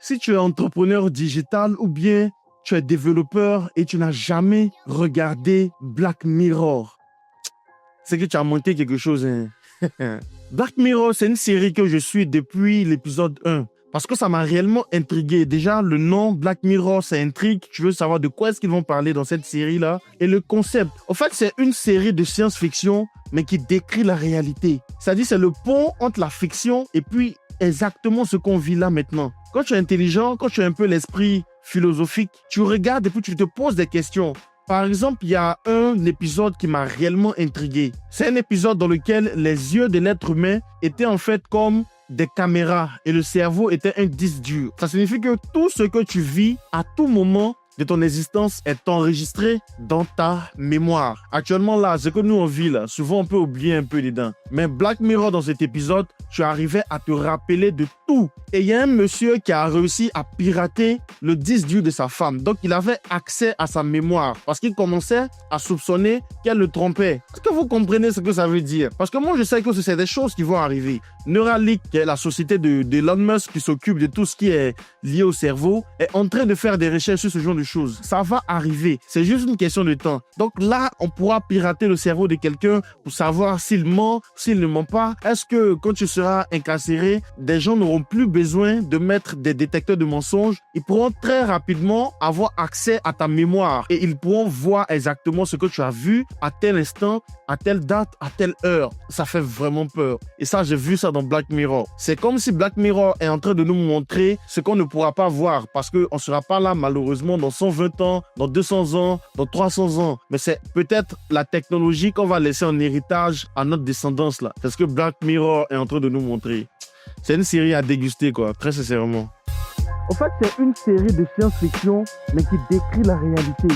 Si tu es entrepreneur digital ou bien tu es développeur et tu n'as jamais regardé Black Mirror, c'est que tu as manqué quelque chose. Hein. Black Mirror, c'est une série que je suis depuis l'épisode 1. Parce que ça m'a réellement intrigué. Déjà, le nom Black Mirror, ça intrigue. Tu veux savoir de quoi est-ce qu'ils vont parler dans cette série-là. Et le concept, en fait, c'est une série de science-fiction, mais qui décrit la réalité. C'est-à-dire, c'est le pont entre la fiction et puis exactement ce qu'on vit là maintenant. Quand tu es intelligent, quand tu as un peu l'esprit philosophique, tu regardes et puis tu te poses des questions. Par exemple, il y a un épisode qui m'a réellement intrigué. C'est un épisode dans lequel les yeux de l'être humain étaient en fait comme des caméras et le cerveau était un disque dur. Ça signifie que tout ce que tu vis à tout moment de ton existence est enregistré dans ta mémoire. Actuellement là, ce que nous on vit là, souvent on peut oublier un peu dedans. Mais Black Mirror dans cet épisode, tu arrivais à te rappeler de tout. Et il y a un monsieur qui a réussi à pirater le disque dur de sa femme. Donc il avait accès à sa mémoire parce qu'il commençait à soupçonner qu'elle le trompait. Est-ce que vous comprenez ce que ça veut dire? Parce que moi je sais que c'est des choses qui vont arriver. Neuralink, qui est la société d'Elon Musk qui s'occupe de tout ce qui est lié au cerveau, est en train de faire des recherches sur ce genre de choses. Ça va arriver. C'est juste une question de temps. Donc là, on pourra pirater le cerveau de quelqu'un pour savoir s'il ment, s'il ne ment pas. Est-ce que quand tu seras incarcéré, des gens n'auront plus besoin de mettre des détecteurs de mensonges? Ils pourront très rapidement avoir accès à ta mémoire et ils pourront voir exactement ce que tu as vu à tel instant, à telle date, à telle heure. Ça fait vraiment peur. Et ça, j'ai vu ça dans Black Mirror. C'est comme si Black Mirror est en train de nous montrer ce qu'on ne pourra pas voir parce qu'on ne sera pas là malheureusement dans 120 ans, dans 200 ans, dans 300 ans. Mais c'est peut-être la technologie qu'on va laisser en héritage à notre descendance là. C'est ce que Black Mirror est en train de nous montrer. C'est une série à déguster quoi, très sincèrement. En fait, c'est une série de science-fiction mais qui décrit la réalité.